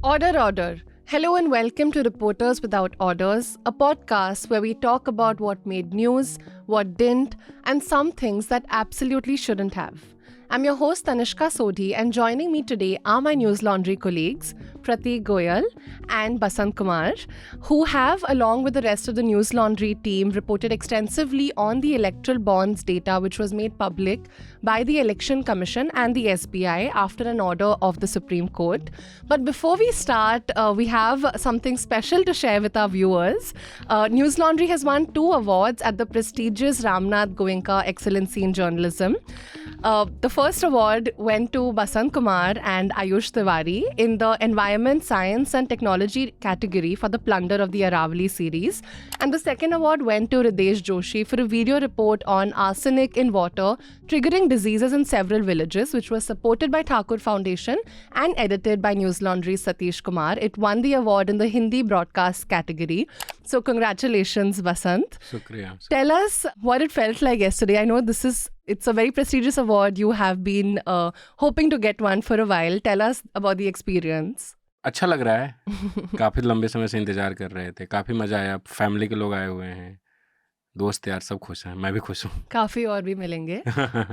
Order, order. Hello and welcome to Reporters Without Orders, a podcast where we talk about what made news, what didn't, and some things that absolutely shouldn't have. I'm your host Tanishka Sodhi, and joining me today are my News Laundry colleagues Pratik Goyal and Basant Kumar, who have, along with the rest of the News Laundry team, reported extensively on the electoral bonds data which was made public by the Election Commission and the SBI after an order of the Supreme Court. But before we start, we have something special to share with our viewers. News Laundry has won 2 awards at the prestigious Ramnath Goenka Excellency in Journalism. The first award went to Basant Kumar and Ayush Tiwari in the Environment, Science and Technology category for the Plunder of the Aravali series. And the second award went to Ridesh Joshi for a video report on arsenic in water triggering diseases in several villages, which was supported by Thakur Foundation and edited by News Laundry's Satish Kumar. It won the award in the Hindi broadcast category. So congratulations, Basant. Shukriya. Tell us what it felt like yesterday. I know it's a very prestigious award. You have been hoping to get one for a while. Tell us about the experience. अच्छा लग रहा है काफ़ी लंबे समय से इंतज़ार कर रहे थे, काफ़ी मज़ा आया, फैमिली के लोग आए हुए हैं, दोस्त यार सब खुश हैं, मैं भी खुश हूँ. काफ़ी और भी मिलेंगे.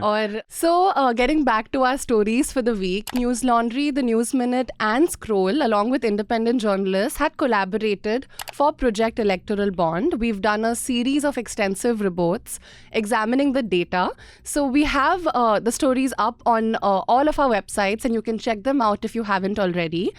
और so getting back to our stories for the week, News Laundry, The News Minute and Scroll along with independent journalists had collaborated for Project Electoral Bond. We've done a series of extensive reports examining the data. So we have the stories up on all of our websites and you can check them out if you haven't already.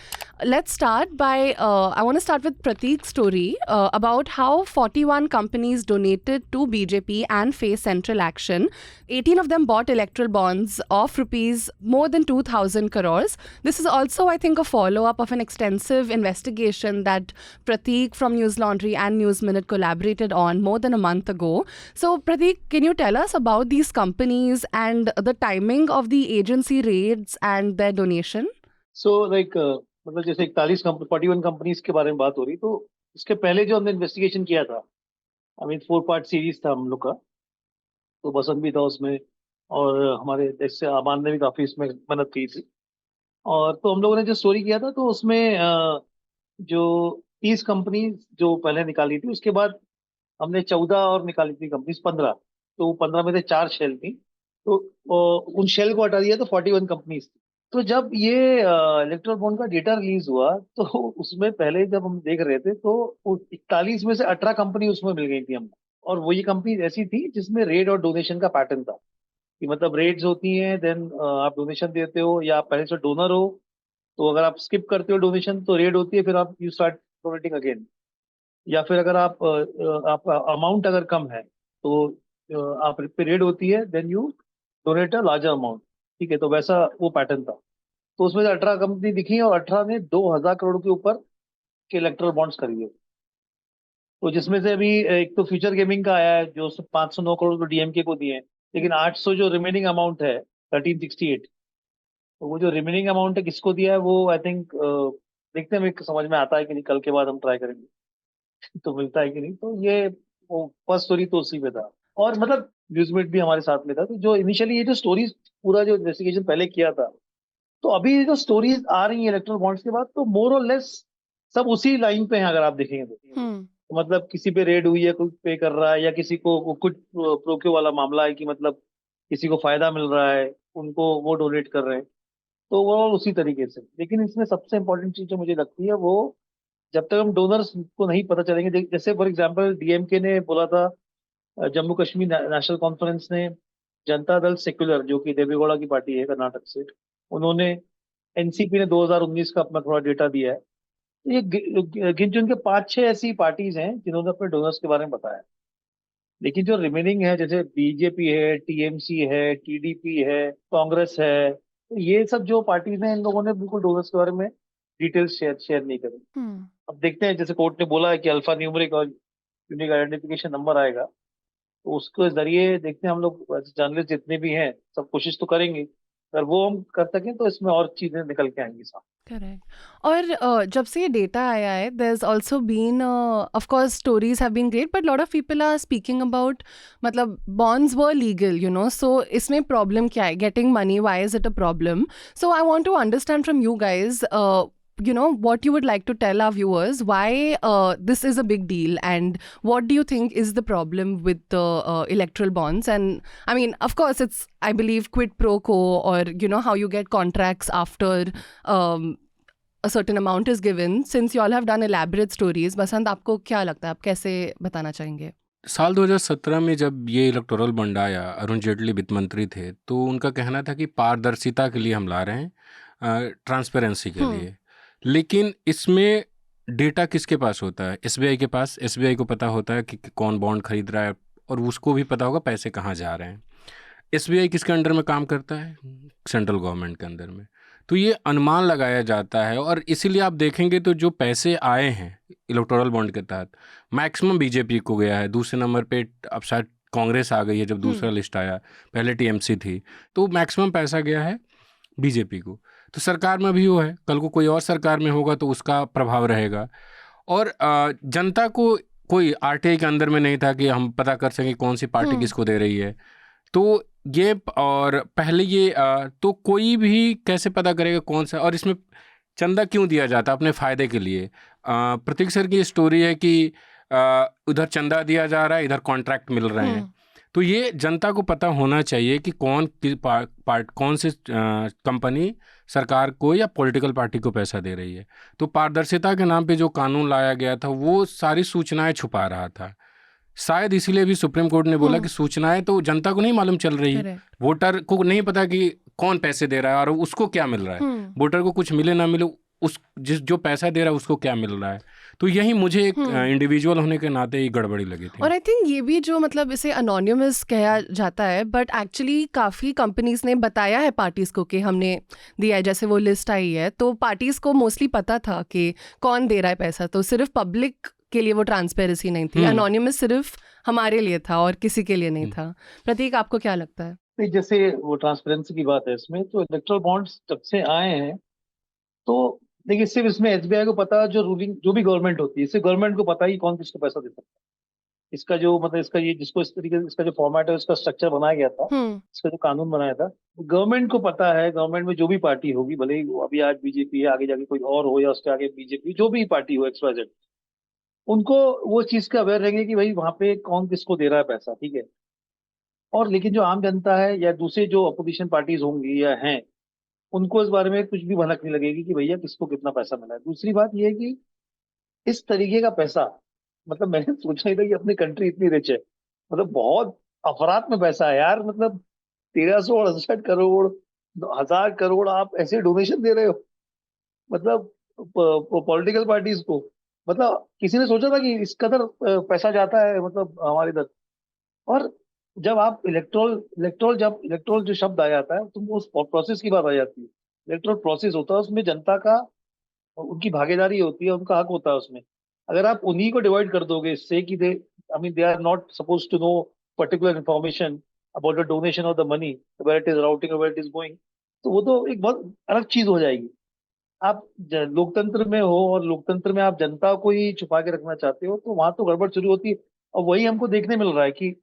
Let's start by, I want to start with Pratik's story about how 41 companies donated to BJP and face central action. 18 of them bought electoral bonds of rupees more than 2,000 crores. This is also, I think, a follow-up of an extensive investigation that Pratik from News Laundry and News Minute collaborated on more than a month ago. So, Pratik, can you tell us about these companies and the timing of the agency raids and their donation? So, मतलब जैसे 41 companies के बारे में बात हो रही, तो इसके पहले जो हमने इन्वेस्टिगेशन किया था, 4 पार्ट सीरीज था हम लोग का, तो बसंत भी था उसमें और हमारे देश से आबान ने भी काफी इसमें मेहनत की थी. और तो हम लोगों ने जो स्टोरी किया था, तो उसमें जो 30 कंपनीज जो पहले निकाली थी, उसके बाद हमने 14 और निकाली थी कंपनीज, 15. तो 15 में से 4 शेल थी, तो उन शेल को हटा दिया तो 41 कंपनीज थी. तो जब ये इलेक्ट्रल बॉन्ड का डेटा रिलीज हुआ, तो उसमें पहले जब हम देख रहे थे, तो 41 में से 18 कंपनी उसमें मिल गई थी हमको. और वो ये कंपनी ऐसी थी जिसमें रेड और डोनेशन का पैटर्न था, कि मतलब रेड्स होती हैं, देन आप डोनेशन देते हो, या आप पहले से डोनर हो, तो अगर आप स्किप करते हो डोनेशन तो रेड होती है, फिर आप यू स्टार्ट डोनेटिंग अगेन. या फिर अगर आपका अमाउंट अगर कम है तो आप पे रेड होती है, then you donate a larger amount. ठीक है, तो वैसा वो पैटर्न था. तो उसमें 18 कंपनी दिखी और 18 ने 2,000 करोड़ के ऊपर के इलेक्ट्रल बॉन्ड्स खरीदे. तो जिसमें से अभी एक तो फ्यूचर गेमिंग का आया है, जो 509 करोड़ तो डीएमके को दिए हैं, लेकिन 800 जो रिमेनिंग अमाउंट है 1368, तो वो जो रिमेनिंग अमाउंट है किसको दिया है, वो आई थिंक देखते हैं समझ में आता है कि नहीं, कल के बाद हम ट्राई करेंगे तो मिलता है कि नहीं. तो ये वो फर्स्ट स्टोरी तो उसी पे था. और मतलब न्यूज़मेट भी हमारे साथ में था. तो जो इनिशियली ये जो स्टोरीज पूरा जो इन्वेस्टिगेशन पहले किया था, तो अभी जो स्टोरीज आ रही है इलेक्ट्रल बॉन्ड्स के बाद, तो मोर और लेस सब उसी लाइन पे हैं. अगर आप देखेंगे तो मतलब किसी पे रेड हुई है, कोई पे कर रहा है, या किसी को कुछ प्रोक्यो वाला मामला है कि मतलब किसी को फायदा मिल रहा है, उनको वो डोनेट कर रहे हैं, तो वो उसी तरीके से. लेकिन इसमें सबसे इंपॉर्टेंट चीज जो मुझे लगती है, वो जब तक हम डोनर्स को नहीं पता चलेंगे. जैसे फॉर एग्जाम्पल डीएमके ने बोला था, जम्मू कश्मीर नेशनल कॉन्फ्रेंस ने, जनता दल सेक्युलर जो कि देवेगौड़ा की पार्टी है कर्नाटक से, उन्होंने, एनसीपी ने 2019 का अपना थोड़ा डेटा दिया है. ये गिन चुन के 5-6 ऐसी पार्टीज हैं जिन्होंने अपने डोनर्स के बारे में बताया. लेकिन जो रिमेनिंग है, जैसे बीजेपी है, टीएमसी है, टीडीपी है, कांग्रेस है, तो ये सब जो पार्टीज हैं, इन लोगों ने बिल्कुल डोनर्स के बारे में डिटेल्स शेयर नहीं करी. अब देखते हैं, जैसे कोर्ट ने बोला है कि अल्फा न्यूमेरिक और यूनिक आइडेंटिफिकेशन नंबर आएगा, तो उसके जरिए देखते हैं हम लोग जर्नलिस्ट जितने भी हैं, सब कोशिश तो करेंगे. अगर वो हम कर सकें तो इसमें और चीजें निकल के आएंगी साथ. करेक्ट. और जब से ये डेटा आया है, there is also been, of course stories have been great, but lot of people are speaking about, मतलब bonds were legal, you know, so इसमें प्रॉब्लम क्या है, getting money, why is it a problem? So I want to understand from you guys, what you would like to tell our viewers why this is a big deal, and what do you think is the problem with the electoral bonds? And I mean, of course, it's, I believe, quid pro quo, or how you get contracts after a certain amount is given. Since you all have done elaborate stories, बसंत, आपको क्या लगता है, आप कैसे बताना चाहेंगे? साल 2017 में जब ये इलेक्टोरल बॉन्ड आया, अरुण जेटली वित्त मंत्री थे, तो उनका कहना था कि पारदर्शिता के लिए हम ला रहे हैं, ट्रांसपेरेंसी के लिए। लेकिन इसमें डेटा किसके पास होता है? एसबीआई के पास। एसबीआई को पता होता है कि कौन बॉन्ड खरीद रहा है, और उसको भी पता होगा पैसे कहाँ जा रहे हैं। एसबीआई किसके अंडर में काम करता है? सेंट्रल गवर्नमेंट के अंदर में। तो ये अनुमान लगाया जाता है, और इसीलिए आप देखेंगे तो जो पैसे आए हैं इलेक्टोरल बॉन्ड के तहत, मैक्सिमम बीजेपी को गया है। दूसरे नंबर पे अब शायद कांग्रेस आ गई है, जब दूसरा लिस्ट आया, पहले टीएमसी थी, तो मैक्सिमम पैसा गया है बीजेपी को। तो सरकार में भी वो है, कल को कोई और सरकार में होगा तो उसका प्रभाव रहेगा। और जनता को कोई आरटीआई के अंदर में नहीं था कि हम पता कर सकें कौन सी पार्टी किसको दे रही है। तो ये, और पहले ये तो कोई भी कैसे पता करेगा कौन सा, और इसमें चंदा क्यों दिया जाता? अपने फ़ायदे के लिए। प्रतीक सर की स्टोरी है कि उधर चंदा दिया जा रहा है, इधर कॉन्ट्रैक्ट मिल रहे हैं। तो ये जनता को पता होना चाहिए कि कौन से कंपनी सरकार को या पॉलिटिकल पार्टी को पैसा दे रही है। तो पारदर्शिता के नाम पे जो कानून लाया गया था, वो सारी सूचनाएं छुपा रहा था। शायद इसीलिए भी सुप्रीम कोर्ट ने बोला कि सूचनाएं तो जनता को नहीं मालूम चल रही है, वोटर को नहीं पता कि कौन पैसे दे रहा है और उसको क्या मिल रहा है। वोटर को कुछ मिले ना मिले, उस जो पैसा दे रहा है उसको क्या मिल रहा है। तो यही मुझे एक इंडिविजुअल होने के नाते ही गड़बड़ी लगी थी। और आई थिंक ये भी जो मतलब इसे अनोनिमस कहा जाता है, बट एक्चुअली काफ़ी कंपनीज ने बताया है पार्टीज को कि हमने दिया है। जैसे वो लिस्ट आई है तो पार्टीज को मोस्टली पता था कि कौन दे रहा है पैसा, तो सिर्फ पब्लिक के लिए वो ट्रांसपेरेंसी नहीं थी। अनोनिमस सिर्फ हमारे लिए था और किसी के लिए नहीं था। प्रतीक, आपको क्या लगता है? जैसे वो ट्रांसपेरेंसी की बात है इसमें, तो इलेक्टोरल बॉन्ड्स जब से आए हैं, तो देखिए सिर्फ इसमें एसबीआई को पता, जो रूलिंग जो भी गवर्नमेंट होती है, इससे गवर्नमेंट को पता ही कौन किसको पैसा दे सकता है। इसका जो मतलब इसका ये जिसको इस तरीके से इसका जो फॉर्मेट है, इसका स्ट्रक्चर बनाया गया था, इसका जो कानून बनाया था, गवर्नमेंट को पता है। गवर्नमेंट में जो भी पार्टी होगी, भले ही वो अभी आज बीजेपी है, आगे जाके कोई और हो, या उसके आगे बीजेपी, जो भी पार्टी हो XYZ, उनको वो चीज का अवेयर रहेंगे कि भाई वहां पे कौन किसको दे रहा है पैसा, ठीक है। और लेकिन जो आम जनता है या दूसरे जो अपोजिशन पार्टीज होंगी या हैं, उनको इस बारे में कुछ भी भनक नहीं लगेगी कि भैया किसको कितना पैसा मिला है। दूसरी बात यह है कि इस तरीके का पैसा, मतलब मैंने सोचा ही था कि अपनी कंट्री इतनी रिच है, मतलब बहुत अफरात में पैसा है यार। मतलब 1368 करोड़, 1000 करोड़ आप ऐसे डोनेशन दे रहे हो, मतलब पॉलिटिकल पार्टीज को। मतलब किसी ने सोचा था कि इस कदर पैसा जाता है मतलब हमारे इधर। और जब आप इलेक्ट्रोल जो शब्द आ जाता है, तो उस प्रोसेस की बात आ जाती है। इलेक्ट्रोल प्रोसेस होता है, उसमें जनता का, उनकी भागीदारी होती है, उनका हक होता है उसमें। अगर आप उन्हीं को डिवाइड कर दोगे इससे कि they are not suppose to know particular information about the donation of the money, where it is routing, where it is going, तो वो तो एक बहुत अलग चीज हो जाएगी। आप लोकतंत्र में हो, और लोकतंत्र में आप जनता को ही छुपा के रखना चाहते हो, तो वहां तो गड़बड़ शुरू होती है। और वही हमको देखने मिल रहा है कि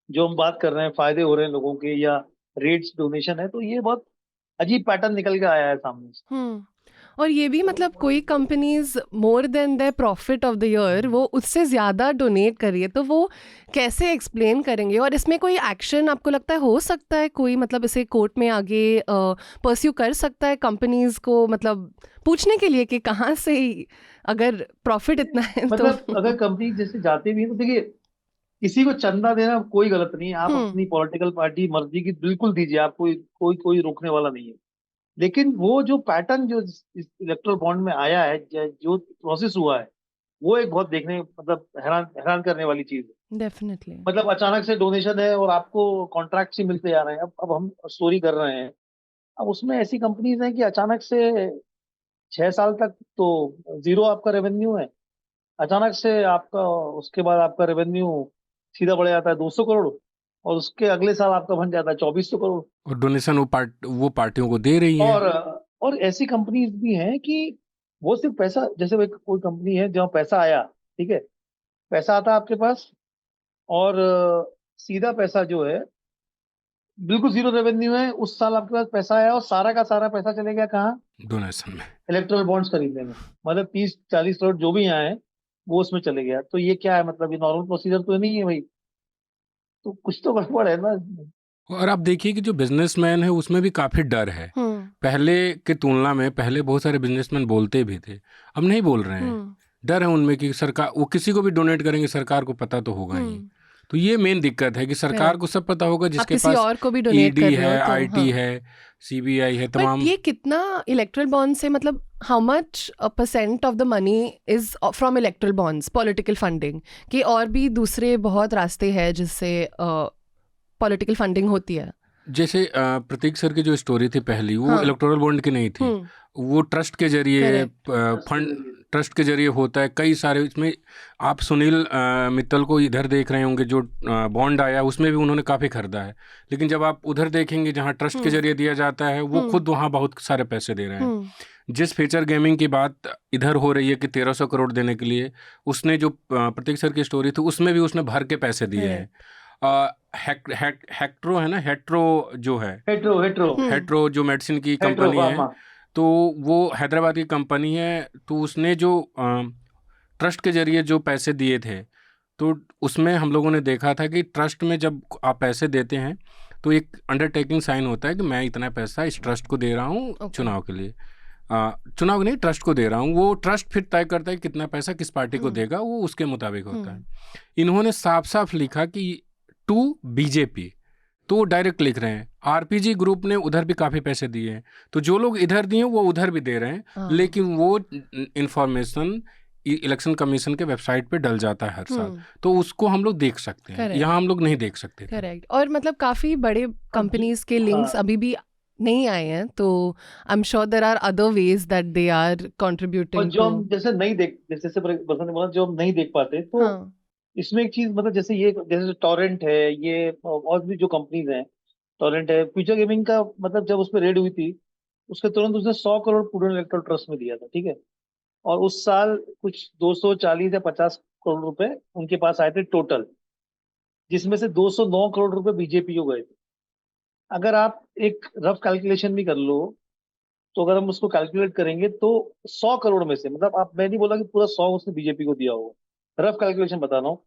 जो हम बात कर रहे हैं, फायदे हो रहे हैं लोगों के, या रेट्स डोनेशन है, तो ये बहुत अजीब पैटर्न निकल के आया है सामने से। और ये भी मतलब कोई companies more than the profit of the year वो उससे ज़्यादा डोनेट कर रही है, तो वो कैसे एक्सप्लेन करेंगे? और इसमें कोई एक्शन आपको लगता है हो सकता है? कोई मतलब इसे कोर्ट में आगे परस्यू कर सकता है कंपनीज को, मतलब पूछने के लिए कि कहाँ से, अगर प्रॉफिट इतना है मतलब तो अगर कंपनी जैसे जाते भी हैं, तो देखिए किसी को चंदा देना कोई गलत नहीं है। आप अपनी पॉलिटिकल पार्टी मर्जी की बिल्कुल दीजिए, आप कोई रोकने वाला नहीं है। लेकिन वो जो पैटर्न जो इस इलेक्ट्रल बॉन्ड में आया है, जो प्रोसेस हुआ है, वो एक बहुत देखने मतलब हैरान हैरान करने वाली चीज है। डेफिनेटली। मतलब अचानक से डोनेशन है और आपको कॉन्ट्रैक्ट ही मिलते जा रहे हैं। अब हम स्टोरी कर रहे हैं, अब उसमें ऐसी कंपनीज हैं कि अचानक से 6 साल तक तो जीरो आपका रेवेन्यू है, अचानक से आपका उसके बाद आपका रेवेन्यू सीधा बढ़ जाता है 200 करोड़, और उसके अगले साल आपका बन जाता है 2400 करोड़। और डोनेशन वो पार्टियों को दे रही हैं। और ऐसी कंपनीज भी हैं कि वो सिर्फ पैसा, जैसे कोई कंपनी है जहाँ पैसा आया, ठीक है, पैसा आता है आपके पास, और सीधा पैसा जो है बिल्कुल जीरो रेवेन्यू है, उस साल आपके पास पैसा आया और सारा का सारा पैसा चले गया कहाँ? डोनेशन में। इलेक्ट्रल बॉन्ड्स खरीदने में। मतलब 30-40 करोड़ जो भी आए हैं वो उसमें चले गया। तो ये क्या है? मतलब ये नॉर्मल प्रोसीजर तो नहीं है भाई, तो कुछ तो गड़बड़ है ना। और आप देखिए कि जो बिजनेसमैन है उसमें भी काफ़ी डर है। पहले की तुलना में पहले बहुत सारे बिजनेसमैन बोलते भी थे, अब नहीं बोल रहे हैं। डर है उनमें कि सरकार, वो किसी को भी डोनेट करेंगे सरकार को पता तो होगा ही। तो ये मेन दिक्कत है कि सरकार को सब पता होगा, आप जिसके किसी पास और को भी डोनेट कर ईडी रहे हो है, तो आईटी हाँ। है, सीबीआई है, बट तमाम। ये कितना इलेक्ट्रल बॉन्ड से, मतलब how much percent of the money is from erectile bonds, political funding कि और भी दूसरे बहुत रास्ते हैं जिससे पॉलिटिकल फंडिंग होती है? जैसे प्रतीक सर की जो स्टोरी थी पहली, वो हाँ। इलेक्टोरल बॉन्ड की नहीं थी, वो ट्रस्ट के जरिए, Correct. फंड ट्रस्ट के जरिए होता है। कई सारे इसमें आप सुनील मित्तल को इधर देख रहे होंगे, जो बॉन्ड आया उसमें भी उन्होंने काफ़ी खरीदा है। लेकिन जब आप उधर देखेंगे जहाँ ट्रस्ट के जरिए दिया जाता है, वो खुद वहाँ बहुत सारे पैसे दे रहे हैं। जिस फीचर गेमिंग की बात इधर हो रही है कि 1300 करोड़ देने के लिए, उसने जो प्रतीक सर की स्टोरी थी उसमें भी उसने भर के पैसे दिए हैं। हेक्ट्रो है ना, हेट्रो जो है, हेट्रो हेट्रो हेट्रो जो मेडिसिन की हेट्रो कंपनी है, फार्मा। तो वो हैदराबाद की कंपनी है। तो उसने जो ट्रस्ट के जरिए जो पैसे दिए थे, तो उसमें हम लोगों ने देखा था कि ट्रस्ट में जब आप पैसे देते हैं तो एक अंडरटेकिंग साइन होता है कि मैं इतना पैसा इस ट्रस्ट को दे रहा हूँ चुनाव के लिए। चुनाव नहीं, ट्रस्ट को दे रहा हूँ। वो ट्रस्ट फिर तय करता है कितना पैसा किस पार्टी को देगा, वो उसके मुताबिक होता है। इन्होंने साफ साफ लिखा कि टू बीजेपी, तो वो डायरेक्ट लिख रहे हैं। आरपीजी ग्रुप ने उधर भी काफ़ी पैसे दिए हैं, तो जो लोग इधर दिए वो उधर भी दे रहे हैं। लेकिन वो इंफॉर्मेशन इलेक्शन कमीशन के वेबसाइट पे डल जाता है हर साल, तो उसको हम लोग देख सकते हैं। यहाँ हम लोग नहीं देख सकते। करेक्ट। और मतलब काफ़ी बड़े कंपनीज के लिंक्स अभी भी नहीं आए हैं, तो I am sure there are other ways that they are contributing. जो हम जैसे नहीं देख, जैसे बसंत ने बोला जो हम नहीं देख पाते, तो इसमें एक चीज, मतलब जैसे ये, जैसे टॉरेंट है, ये और भी जो कंपनीज हैं, टॉरेंट है, फ्यूचर गेमिंग का, मतलब जब उस पर रेड हुई थी उसके तुरंत उसने 100 करोड़ प्रूडेंट इलेक्ट्रल ट्रस्ट में दिया था, ठीक है। और उस साल कुछ 240 या 50 करोड़ रुपए उनके पास आए थे टोटल, जिसमें से 209 करोड़ रुपए बीजेपी को गए थे। अगर आप एक रफ कैलकुलेशन भी कर लो, तो अगर हम उसको कैलकुलेट करेंगे तो 100 करोड़ में से, मतलब आप, मैं नहीं बोला कि पूरा 100 उसने बीजेपी को दिया होगा, रफ कैलकुलेशन बता रहा हूँ,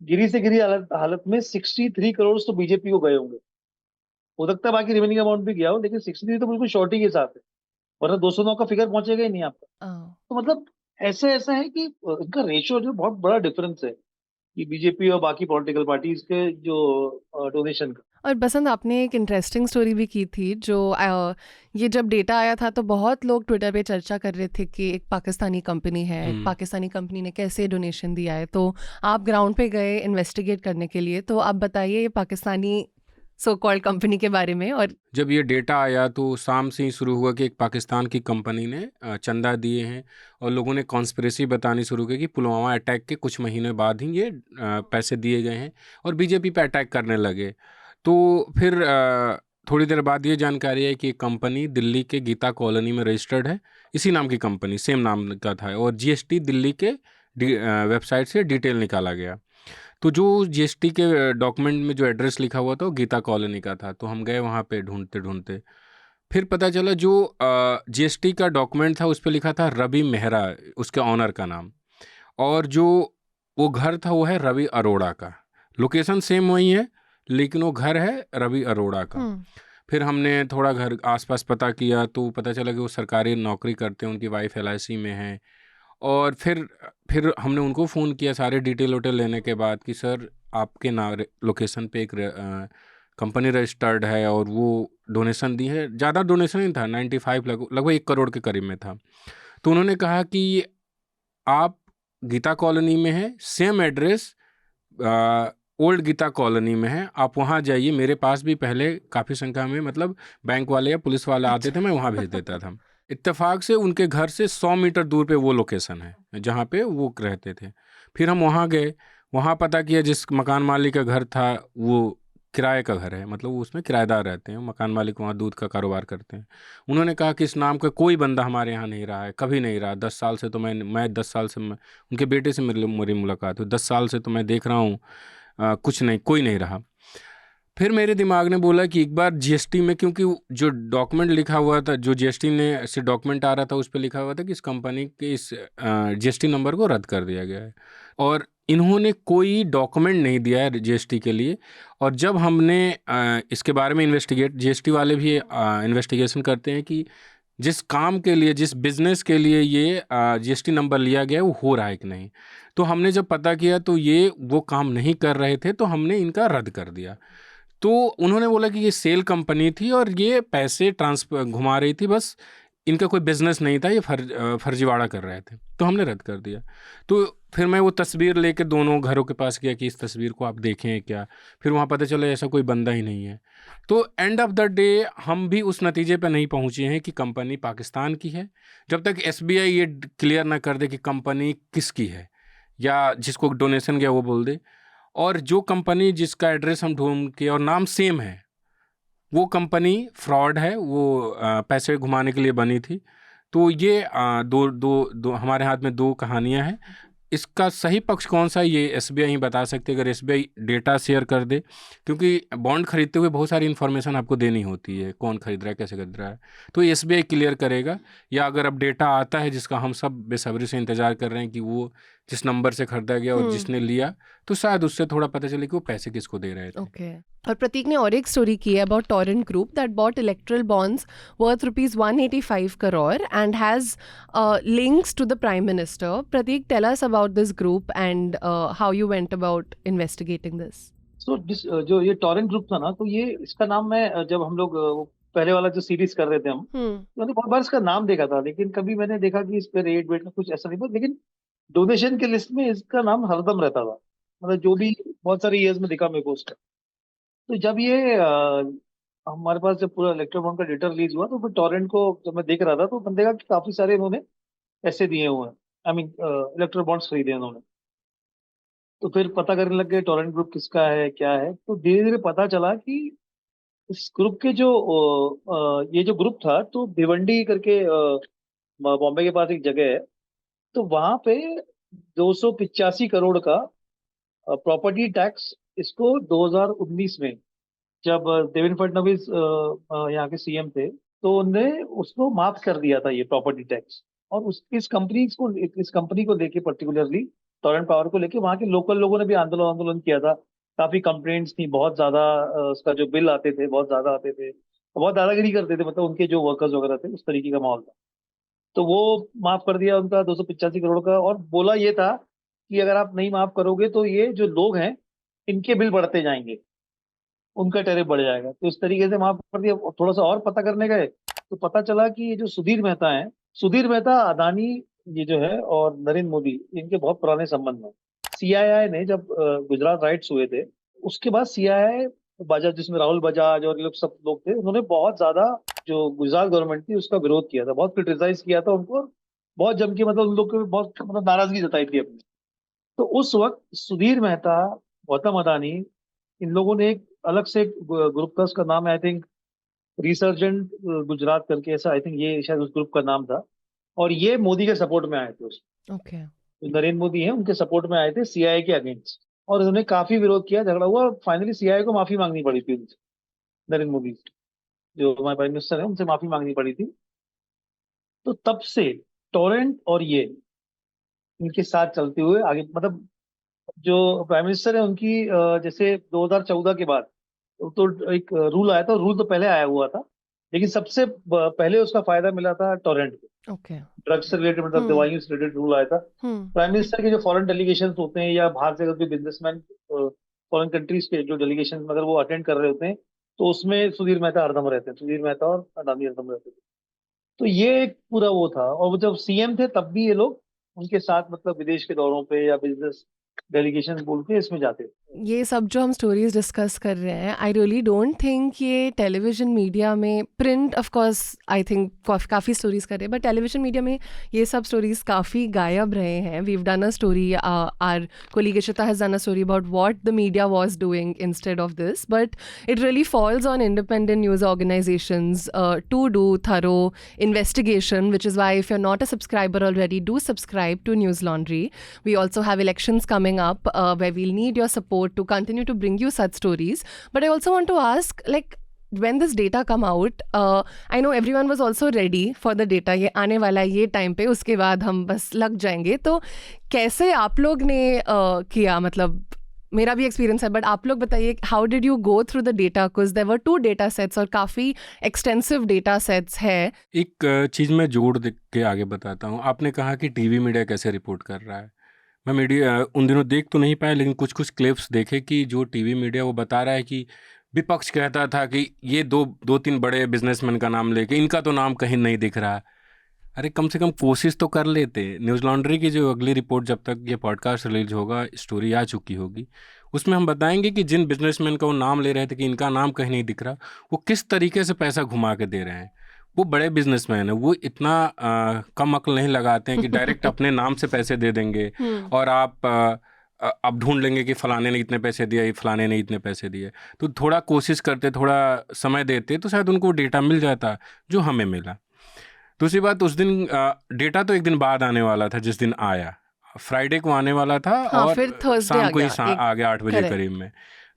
गिरी से गिरी हालत में 63 करोड़ तो बीजेपी को गए होंगे। हो सकता है बाकी रिमेनिंग अमाउंट भी गया हो, लेकिन 63 तो बिल्कुल शॉर्ट ही के साथ है, वरना 209 का फिगर पहुंचेगा ही नहीं आपका। तो मतलब ऐसे ऐसा है कि इनका रेशियो जो बहुत बड़ा डिफरेंस है कि बीजेपी और बाकी पॉलिटिकल पार्टीज के जो डोनेशन का। और बसंत, आपने एक इंटरेस्टिंग स्टोरी भी की थी, जो ये जब डेटा आया था तो बहुत लोग ट्विटर पे चर्चा कर रहे थे कि एक पाकिस्तानी कंपनी है, एक पाकिस्तानी कंपनी ने कैसे डोनेशन दिया है। तो आप ग्राउंड पे गए इन्वेस्टिगेट करने के लिए, तो आप बताइए ये पाकिस्तानी सो कॉल्ड कंपनी के बारे में। और जब ये डेटा आया तो शाम से ही शुरू हुआ कि एक पाकिस्तान की कंपनी ने चंदा दिए हैं, और लोगों ने कॉन्स्पिरेसी बतानी शुरू की कि पुलवामा अटैक के कुछ महीने बाद ही ये पैसे दिए गए हैं, और बीजेपी पे अटैक करने लगे। तो फिर थोड़ी देर बाद ये जानकारी है कि एक कंपनी दिल्ली के गीता कॉलोनी में रजिस्टर्ड है, इसी नाम की कंपनी, सेम नाम का था, और जीएसटी दिल्ली के वेबसाइट से डिटेल निकाला गया। तो जो जीएसटी के डॉक्यूमेंट में जो एड्रेस लिखा हुआ था वो गीता कॉलोनी का था। तो हम गए वहाँ पे ढूंढते ढूंढते, फिर पता चला जो जीएसटी का डॉक्यूमेंट था उस पर लिखा था रवि मेहरा, उसके ऑनर का नाम, और जो वो घर था वो है रवि अरोड़ा का। लोकेशन सेम वही है, लेकिन वो घर है रवि अरोड़ा का। फिर हमने थोड़ा घर आसपास पता किया तो पता चला कि वो सरकारी नौकरी करते हैं, उनकी वाइफ एलआईसी में है। और फिर हमने उनको फ़ोन किया सारे डिटेल वोटेल लेने के बाद कि सर आपके लोकेशन पे एक कंपनी रजिस्टर्ड है और वो डोनेशन दी है। ज़्यादा डोनेशन नहीं था, 95 लगभग 1 करोड़ के करीब में था। तो उन्होंने कहा कि आप गीता कॉलोनी में है, same address old Geeta colony में है, आप वहाँ जाइए। मेरे पास भी पहले काफ़ी संख्या में मतलब बैंक वाले या पुलिस वाले आते थे, मैं वहाँ भेज देता था। इत्तेफाक से उनके घर से 100 मीटर दूर पे वो लोकेशन है जहाँ पे वो रहते थे। फिर हम वहाँ गए, वहाँ पता किया, जिस मकान मालिक का घर था वो किराए का घर है, मतलब वो उसमें किराएदार रहते हैं, मकान मालिक वहाँ दूध का कारोबार करते हैं। उन्होंने कहा कि इस नाम का कोई बंदा हमारे यहाँ नहीं रहा है, कभी नहीं रहा। 10 साल से तो मैं 10 साल से उनके बेटे से मेरी मुलाकात हुई, 10 साल से तो मैं देख रहा हूँ कुछ नहीं, कोई नहीं रहा। फिर मेरे दिमाग ने बोला कि एक बार जीएसटी में, क्योंकि जो डॉक्यूमेंट लिखा हुआ था, जो जीएसटी ने से डॉक्यूमेंट आ रहा था, उस पर लिखा हुआ था कि इस कंपनी के इस जीएसटी नंबर को रद्द कर दिया गया है, और इन्होंने कोई डॉक्यूमेंट नहीं दिया है जीएसटी के लिए। और जब हमने इसके बारे में इन्वेस्टिगेट, जीएसटी वाले भी इन्वेस्टिगेशन करते हैं कि जिस काम के लिए, जिस बिजनेस के लिए ये जीएसटी नंबर लिया गया है वो हो रहा है कि नहीं। तो हमने जब पता किया तो ये वो काम नहीं कर रहे थे, तो हमने इनका रद्द कर दिया। तो उन्होंने बोला कि ये सेल कंपनी थी और ये पैसे ट्रांसफर घुमा रही थी, बस इनका कोई बिजनेस नहीं था, ये फर्जीवाड़ा कर रहे थे, तो हमने रद्द कर दिया। तो फिर मैं वो तस्वीर लेके दोनों घरों के पास गया कि इस तस्वीर को आप देखें क्या। फिर वहाँ पता चला ऐसा कोई बंदा ही नहीं है। तो एंड ऑफ द डे हम भी उस नतीजे पे नहीं पहुँचे हैं कि कंपनी पाकिस्तान की है, जब तक एसबीआई ये क्लियर ना कर दे कि कंपनी किसकी है, या जिसको डोनेशन गया वो बोल दे। और जो कंपनी जिसका एड्रेस हम ढूंढ के और नाम सेम है, वो कंपनी फ्रॉड है, वो पैसे घुमाने के लिए बनी थी। तो ये दो हमारे हाथ में दो कहानियां हैं। इसका सही पक्ष कौन सा है ये एसबीआई ही बता सकते, अगर एसबीआई डेटा शेयर कर दे, क्योंकि बॉन्ड खरीदते हुए बहुत सारी इन्फॉर्मेशन आपको देनी होती है, कौन खरीद रहा है, कैसे खरीद रहा है, तो एसबीआई क्लियर करेगा। या अगर अब डेटा आता है जिसका हम सब बेसब्री से इंतजार कर रहे हैं कि वो जिस नंबर से खरीदा गया और जिसने लिया, तो शायद उससे थोड़ा पता चले कि वो पैसे किसको दे रहे थे। ओके। और प्रतीक ने और एक स्टोरी की है about Torrent group that bought electoral bonds worth ₹185 crore and has links to the Prime Minister. Pratik, tell us about this group and how you went about investigating this. So जो ये Torrent group था ना, तो ये इसका नाम मैं जब हम लोग पहले वाला जो सीरीज कर रहे थे हम, मैंने बहुत बार इसका नाम देखा था, लेकिन कभी मैंने देखा कि इस पे रेट वेट का कुछ ऐसा नहीं था, लेकिन डोनेशन के लिस्ट में इसका नाम हरदम रहता था, मतलब जो भी बहुत सारे ईयर्स में दिखा मेरे को उसका। तो जब ये हमारे पास जब पूरा इलेक्ट्रो बॉन्ड का डेटा रिलीज हुआ, तो फिर टोरेंट को जब मैं देख रहा था तो मैंने देखा कि काफी सारे इन्होंने पैसे दिए हुए हैं, आई मीन इलेक्ट्रो बॉन्ड्स खरीदे इन्होंने। तो फिर पता करने लग गए टोरेंट ग्रुप किसका है क्या है, तो धीरे धीरे पता चला कि इस ग्रुप के जो ये जो ग्रुप था, तो भिवंडी करके बॉम्बे के पास एक जगह है, तो वहां पे 285 करोड़ का प्रॉपर्टी टैक्स इसको 2019 में, जब देवेंद्र फडणवीस यहाँ के सीएम थे, तो उन्होंने उसको माफ कर दिया था ये प्रॉपर्टी टैक्स। और इस कंपनी को लेके पर्टिकुलरली टोरेंट पावर को लेके वहाँ के लोकल लोगों ने भी आंदोलन किया था। काफी कंप्लेंट्स थी, बहुत ज्यादा उसका जो बिल आते थे बहुत ज्यादा आते थे, बहुत दादागिरी करते थे, मतलब उनके जो वर्कर्स वगैरह थे, उस तरीके का माहौल था। तो वो माफ कर दिया उनका 285 करोड़ का, और बोला ये था कि अगर आप नहीं माफ करोगे तो ये जो लोग हैं इनके बिल बढ़ते जाएंगे, उनका टैरिफ बढ़ जाएगा। तो इस तरीके से माफ कर दिया। थोड़ा सा और पता करने गए तो पता चला कि ये जो सुधीर मेहता है, सुधीर मेहता अदानी ये जो है और नरेंद्र मोदी, इनके बहुत पुराने संबंध हैं। सीआईआई ने जब गुजरात राइट्स हुए थे, उसके बाद सीआईआई बजाज, जिसमें राहुल बजाज और ये लोग सब लोग थे, उन्होंने बहुत ज्यादा जो गुजरात गवर्नमेंट थी उसका विरोध किया था, बहुत क्रिटिसाइज किया था उनको, बहुत जम के, मतलब उन लोग को बहुत मतलब नाराजगी जताई थी अपनी। तो उस वक्त सुधीर मेहता, गौतम अदानी, इन लोगों ने एक अलग से ग्रुप था, उसका नाम आई थिंक रिसर्जेंट गुजरात करके, ऐसा आई थिंक ये शायद उस ग्रुप का नाम था। और ये मोदी के सपोर्ट में आए थे उसमें। Okay. जो नरेंद्र मोदी हैं उनके सपोर्ट में आए थे सीआईए के अगेंस्ट, और उन्होंने काफी विरोध किया, झगड़ा हुआ, फाइनली सीआईए को माफी मांगनी पड़ी थी उनसे, नरेंद्र मोदी जो हमारे प्राइम मिनिस्टर है उनसे माफी मांगनी पड़ी थी। तो तब से टोरेंट और ये इनके साथ चलते हुए आगे, मतलब जो प्राइम मिनिस्टर है उनकी जैसे 2014 के बाद तो एक रूल आया था, रूल तो पहले आया हुआ था, लेकिन सबसे पहले उसका फायदा मिला था टोरेंट को। Okay. ड्रग्स से रिलेटेड, मतलब दवाइयों से रिलेटेड रूल आया था। प्राइम मिनिस्टर के जो फॉरेन डेलीगेशन होते हैं, या बाहर से अगर कोई बिजनेसमैन फॉरेन कंट्रीज के जो डेलीगेशन अगर वो अटेंड कर रहे होते हैं, तो उसमें सुधीर मेहता हरदम रहते हैं, सुधीर मेहता और अडानी हरदम रहते थे। तो ये एक पूरा वो था। और वो जब सीएम थे तब भी ये लोग उनके साथ, मतलब विदेश के दौरों पे या बिजनेस डेलीगेशन बोल के इसमें जाते थे। ये सब जो हम स्टोरीज डिस्कस कर रहे हैं, आई रियली डोंट थिंक ये टेलीविजन मीडिया में, print of course I think काफ़ी स्टोरीज कर रहे हैं, बट टेलीविजन मीडिया में ये सब स्टोरीज काफ़ी गायब रहे हैं. We've done a story, our colleague Ishita has done a story about what the media was doing instead of this, but it really falls on independent news organizations to do thorough investigation, which is why if you're not a subscriber already, do subscribe to News Laundry. We also have elections coming up where we'll need your support report, to continue to bring you such stories. But I also want to ask, like, when this data come out, I know everyone was also ready for the data. ये आने वाला है ये time पे, उसके बाद हम बस लग जाएंगे. तो कैसे आप लोग ने किया? मतलब मेरा भी एक्सपीरियंस है, बट आप लोग बताइए, how did you go through the data? Because there were 2 data sets और काफ़ी एक्सटेंसिव डेटा सेट्स है. एक चीज़ मैं जोड़ दे के आगे बताता हूँ. आपने कहा कि टीवी मीडिया कैसे रिपोर्ट कर रहा है. मैं मीडिया उन दिनों देख तो नहीं पाया, लेकिन कुछ क्लिप्स देखे कि जो टीवी मीडिया वो बता रहा है कि विपक्ष कहता था कि ये दो तीन बड़े बिजनेसमैन का नाम लेके, इनका तो नाम कहीं नहीं दिख रहा. अरे कम से कम कोशिश तो कर लेते. न्यूज़ लॉन्ड्री की जो अगली रिपोर्ट, जब तक ये पॉडकास्ट रिलीज होगा, स्टोरी आ चुकी होगी, उसमें हम बताएंगे कि जिन बिजनेसमैन का वो नाम ले रहे थे कि इनका नाम कहीं नहीं दिख रहा, वो किस तरीके से पैसा घुमा के दे रहे हैं. वो बड़े बिजनेसमैन है, वो इतना कम अक्ल नहीं लगाते हैं कि डायरेक्ट अपने नाम से पैसे दे देंगे और आप ढूंढ लेंगे कि फलाने ने इतने पैसे दिए, फलाने ने इतने पैसे दिए. तो थोड़ा कोशिश करते, थोड़ा समय देते, तो शायद उनको डेटा मिल जाता जो हमें मिला. दूसरी बात, उस दिन डेटा तो एक दिन बाद आने वाला था. जिस दिन आया, फ्राइडे को आने वाला था. हाँ, और फिर थर्सडे शाम को ही आ गया 8 बजे correct. करीब में.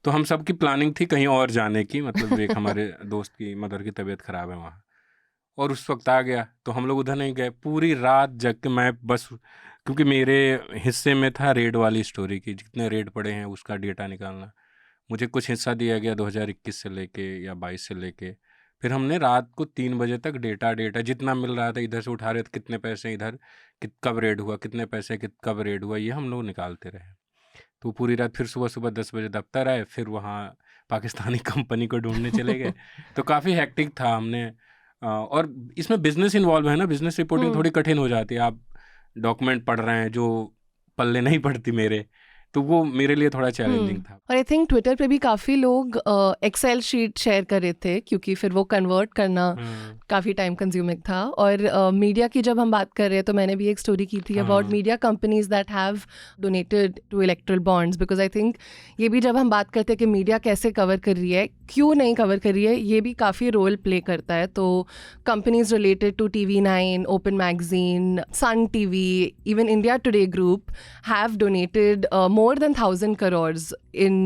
तो हम सबकी प्लानिंग थी कहीं और जाने की. मतलब एक हमारे दोस्त की मदर की तबीयत खराब है वहाँ, और उस वक्त आ गया. तो हम लोग उधर नहीं गए. पूरी रात जग के मैं बस, क्योंकि मेरे हिस्से में था रेड वाली स्टोरी की, जितने रेड पड़े हैं उसका डेटा निकालना. मुझे कुछ हिस्सा दिया गया 2021 से लेके या 22 से लेके. फिर हमने रात को 3 बजे तक डेटा जितना मिल रहा था, इधर से उठा रहे थे, कितने पैसे इधर, कब रेड हुआ, कितने पैसे कब रेड हुआ, ये हम लोग निकालते रहे. तो पूरी रात. फिर सुबह 10 बजे दफ्तर आए, फिर वहाँ पाकिस्तानी कंपनी को ढूंढने चले गए. तो काफ़ी हेक्टिक था. हमने और इसमें बिजनेस इन्वॉल्व है ना, बिजनेस रिपोर्टिंग थोड़ी कठिन हो जाती है. आप डॉक्यूमेंट पढ़ रहे हैं जो पल्ले नहीं पड़ती मेरे, तो वो मेरे लिए थोड़ा चैलेंजिंग था. और आई थिंक ट्विटर पे भी काफ़ी लोग एक्सेल शीट शेयर कर रहे थे, क्योंकि फिर वो कन्वर्ट करना काफ़ी टाइम कंज्यूमिंग था. और मीडिया की जब हम बात कर रहे हैं, तो मैंने भी एक स्टोरी की थी about media companies that have donated to electoral bonds. Because I think ये भी, जब हम बात करते हैं कि मीडिया कैसे कवर कर रही है, क्यों नहीं कवर कर रही है, ये भी काफ़ी रोल प्ले करता है. तो companies related to TV9, Open Magazine, Sun TV, even India Today group have donated more than 1,000 crores in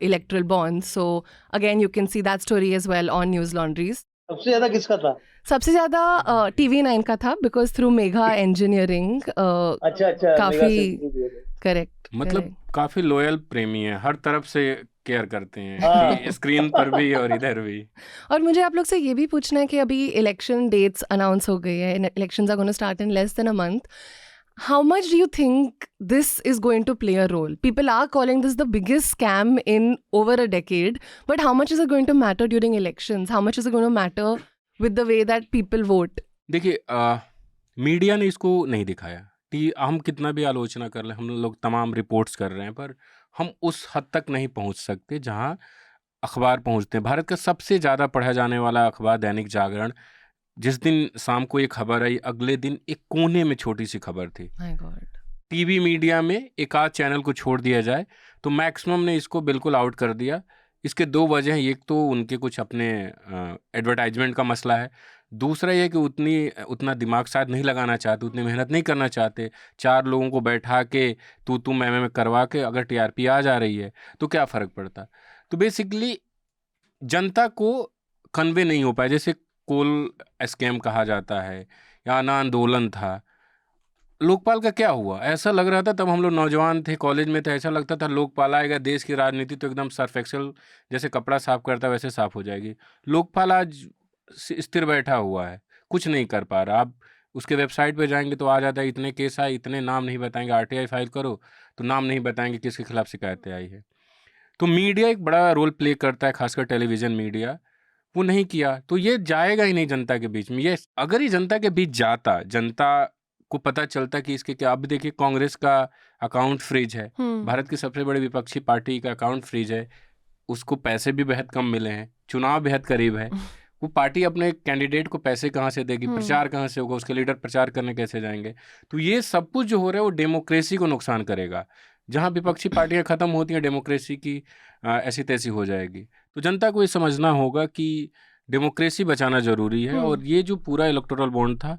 electoral bonds. So again, you can see that story as well on News Laundries. सबसे ज्यादा किसका था? सबसे ज्यादा TV9 का था, because through Megha Engineering. अच्छा काफी करेक्ट. मतलब काफी लॉयल प्रेमी है, हर तरफ से केयर करते हैं, स्क्रीन पर भी और इधर भी. और मुझे आप लोग से ये भी पूछना है कि अभी इलेक्शन डेट्स अनाउंस हो गई है, elections are gonna start in less than a month. How much do you think this is going to play a role? People are calling this the biggest scam in over a decade, but how much is it going to matter during elections? How much is it going to matter with the way that people vote? देखिए, media ने इसको नहीं दिखाया. हम कितना भी आलोचना कर लें, हम लोग तमाम रिपोर्ट्स कर रहे हैं, पर हम उस हद तक नहीं पहुंच सकते जहां अखबार पहुंचते हैं. भारत का सबसे ज़्यादा पढ़ा जाने वाला अखबार दैनिक जागरण, जिस दिन शाम को ये खबर आई, अगले दिन एक कोने में छोटी सी खबर थी. My God. टीवी मीडिया में एक आध चैनल को छोड़ दिया जाए तो मैक्सिमम ने इसको बिल्कुल आउट कर दिया. इसके 2 वजह हैं. एक तो उनके कुछ अपने एडवर्टाइजमेंट का मसला है. दूसरा ये कि उतना दिमाग शायद नहीं लगाना चाहते, उतनी मेहनत नहीं करना चाहते. 4 लोगों को बैठा के तू मैं करवा के अगर TRP आ जा रही है तो क्या फ़र्क पड़ता. तो बेसिकली जनता को कन्वे नहीं हो पाया. जैसे कोल स्कैम कहा जाता है, या ना आंदोलन था. लोकपाल का क्या हुआ? ऐसा लग रहा था, तब हम लोग नौजवान थे, कॉलेज में थे, ऐसा लगता था लोकपाल आएगा, देश की राजनीति तो एकदम सर्फ एक्सेल जैसे कपड़ा साफ करता है वैसे साफ हो जाएगी. लोकपाल आज स्थिर बैठा हुआ है, कुछ नहीं कर पा रहा. आप उसके वेबसाइट पे जाएंगे तो आ जाता है इतने केस आए, इतने नाम नहीं बताएंगे. RTI फाइल करो तो नाम नहीं बताएंगे किसके खिलाफ शिकायतें आई है. तो मीडिया एक बड़ा रोल प्ले करता है, खासकर टेलीविज़न मीडिया. वो नहीं किया तो ये जाएगा ही नहीं जनता के बीच में. ये अगर ये जनता के बीच जाता, जनता को पता चलता कि इसके क्या. अब देखिए, कांग्रेस का अकाउंट फ्रीज है, भारत की सबसे बड़ी विपक्षी पार्टी का अकाउंट फ्रीज है, उसको पैसे भी बेहद कम मिले हैं, चुनाव बेहद करीब है. वो पार्टी अपने कैंडिडेट को पैसे कहाँ से देगी, प्रचार कहाँ से होगा, उसके लीडर प्रचार करने कैसे जाएंगे. तो ये सब कुछ जो हो रहा है वो डेमोक्रेसी को नुकसान करेगा. जहाँ विपक्षी पार्टियां खत्म होती हैं, डेमोक्रेसी की ऐसी तैसी हो जाएगी. तो जनता को ये समझना होगा कि डेमोक्रेसी बचाना जरूरी है. और ये जो पूरा इलेक्टोरल बॉन्ड था,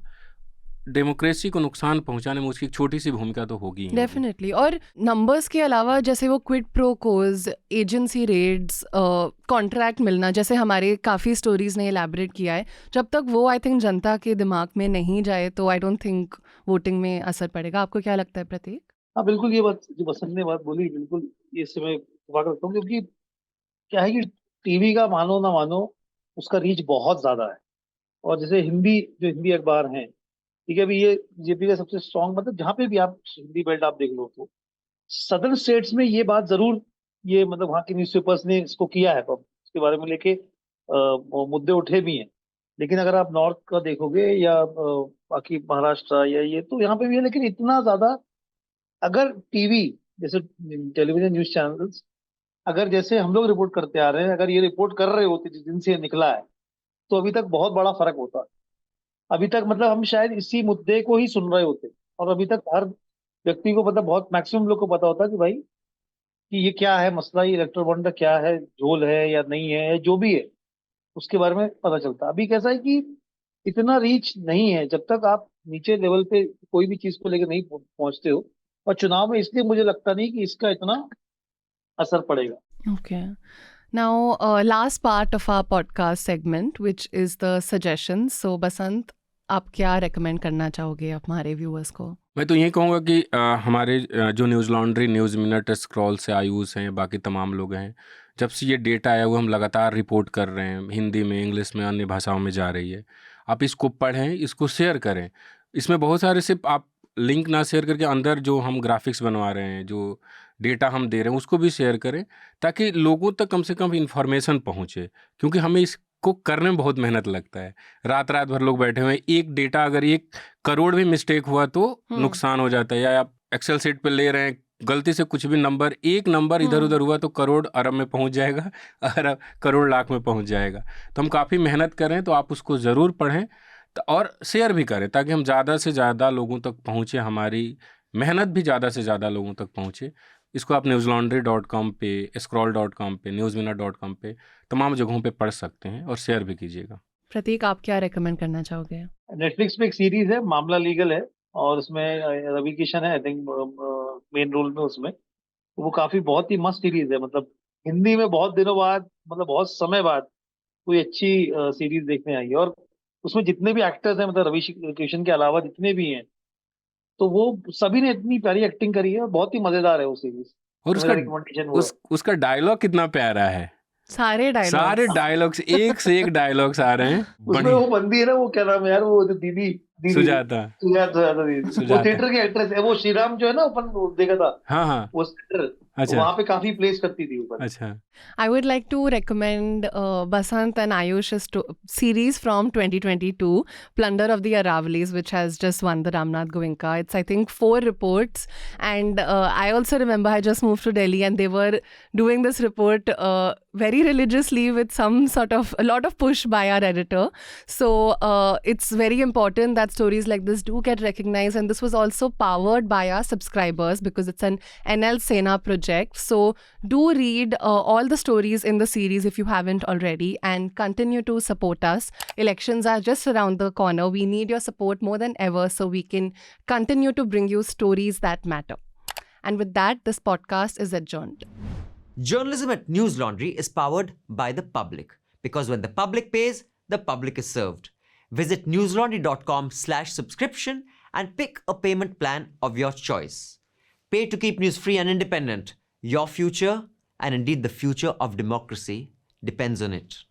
डेमोक्रेसी को नुकसान पहुंचाने में उसकी एक छोटी सी भूमिका तो होगी ही होगी। डेफिनेटली। और नंबर्स के अलावा जैसे वो क्विड प्रो कोज, एजेंसी रेड्स, कॉन्ट्रैक्ट मिलना, जैसे हमारे काफ़ी स्टोरीज ने एलैबोरेट किया है, जब तक वो आई थिंक जनता के दिमाग में नहीं जाए तो आई डोंट थिंक वोटिंग में असर पड़ेगा। आपको क्या लगता है प्रतीक? हाँ बिल्कुल, ये बात जो बसंत ने बात बोली बिल्कुल ये समय इत्तेफाक रखता हूँ, क्योंकि क्या है कि टीवी का मानो ना मानो उसका रीच बहुत ज्यादा है। और जैसे हिंदी अखबार हैं, ठीक है, अभी ये बीजेपी का सबसे स्ट्रांग, मतलब जहाँ पे भी आप हिंदी बेल्ट आप देख लो तो सदर्न स्टेट्स में ये बात जरूर, ये मतलब वहाँ के न्यूज़पेपर्स ने इसको किया है, इसके बारे में लेके मुद्दे उठे भी हैं। लेकिन अगर आप नॉर्थ का देखोगे या बाकी महाराष्ट्र या ये, तो यहाँ पे भी है, लेकिन इतना ज्यादा अगर टीवी जैसे टेलीविजन न्यूज चैनल्स, अगर जैसे हम लोग रिपोर्ट करते आ रहे हैं, अगर ये रिपोर्ट कर रहे होते जिस दिन से ये निकला है, तो अभी तक बहुत बड़ा फर्क होता। अभी तक मतलब हम शायद इसी मुद्दे को ही सुन रहे होते, और अभी तक हर व्यक्ति को, मतलब बहुत मैक्सिमम लोग को पता होता कि भाई कि ये क्या है मसला, ये इलेक्ट्रो बॉन्ड का क्या है, झोल है या नहीं है, या जो भी है उसके बारे में पता चलता। अभी कैसा है कि इतना रीच नहीं है जब तक आप नीचे लेवल पे कोई भी चीज को लेकर नहीं पहुंचते हो। और चुनाव में इसलिए मुझे लगता नहीं कि इसका इतना असर पड़ेगा। Okay. Now, last part of our podcast segment, which is the suggestions. So, Basant, आप क्या recommend करना चाहोगे हमारे viewers को? मैं तो यही कहूँगा कि हमारे जो news laundry, news minute, scroll से आयुष हैं, बाकी तमाम लोग हैं, जब से ये डेटा आया हुआ हम लगातार रिपोर्ट कर रहे हैं, हिंदी में, इंग्लिश में, अन्य भाषाओं में जा रही है। आप इसको पढ़ें, इसको शेयर करें। इसमें बहुत सारे सिर्फ आप लिंक ना शेयर करके अंदर जो हम ग्राफिक्स बनवा रहे हैं, जो डेटा हम दे रहे हैं, उसको भी शेयर करें, ताकि लोगों तक कम से कम इन्फॉर्मेशन पहुँचे। क्योंकि हमें इसको करने में बहुत मेहनत लगता है, रात रात भर लोग बैठे हुए हैं। एक डेटा अगर 1 करोड़ भी मिस्टेक हुआ तो नुकसान हो जाता है। या आप एक्सेल शीट पे ले रहे हैं, गलती से कुछ भी नंबर, एक नंबर इधर उधर हुआ तो करोड़ अरब में पहुंच जाएगा, अरब करोड़ लाख में पहुंच जाएगा। तो हम काफ़ी मेहनत कर रहे हैं, तो आप उसको ज़रूर पढ़ें और शेयर भी करें, ताकि हम ज़्यादा से ज़्यादा लोगों तक पहुँचे, हमारी मेहनत भी ज़्यादा से ज़्यादा लोगों तक पहुँचे। इसको आप newslaundry.com पे, scroll.com पे, newsminute.com पे, तमाम जगहों पे पढ़ सकते हैं और शेयर भी कीजिएगा। प्रतीक, आप क्या recommend करना चाहोगे? नेटफ्लिक्स पे एक सीरीज है, मामला लीगल है, और उसमें रवि किशन है आई थिंक मेन रोल में उसमें। वो काफी बहुत ही मस्त सीरीज है, मतलब हिंदी में बहुत दिनों बाद, मतलब बहुत समय बाद कोई अच्छी सीरीज देखने आई है। और उसमें जितने भी एक्टर्स हैं, मतलब रवि किशन के अलावा जितने भी हैं, तो वो सभी ने इतनी प्यारी एक्टिंग करी है, और बहुत ही मजेदार है वो सीरीज। और मेरा रिकमेंडेशन वो है। उसका डायलॉग कितना प्यारा है। सारे सारे डायलॉग्स एक से एक डायलॉग्स आ रहे हैं। उसमें वो बंदी है ना, वो क्या नाम है यार, वो दीदी सुजाता दीदी, वो थिएटर की एक्ट्रेस है, वो श्रीराम जो है ना, अपन देखा था। हाँ वो थिएटर अच्छा, वहां पे काफी प्लेस करती थी ऊपर। अच्छा। I would like to recommend Basant and Ayush's series from 2022, Plunder of the Aravallis, which has just won the Ramnath Goenka. It's, I think, 4 reports. And I also remember I just moved to Delhi and they were doing this report very religiously with a lot of push by our editor. So it's very important that stories like this do get recognized. And this was also powered by our subscribers because it's an NL Sena project. So do read all the stories in the series if you haven't already, and continue to support us. Elections are just around the corner. We need your support more than ever so we can continue to bring you stories that matter. And with that, this podcast is adjourned. Journalism at News Laundry is powered by the public, because when the public pays, the public is served. Visit newslaundry.com/subscription and pick a payment plan of your choice. Pay to keep news free and independent. Your future, and indeed the future of democracy, depends on it.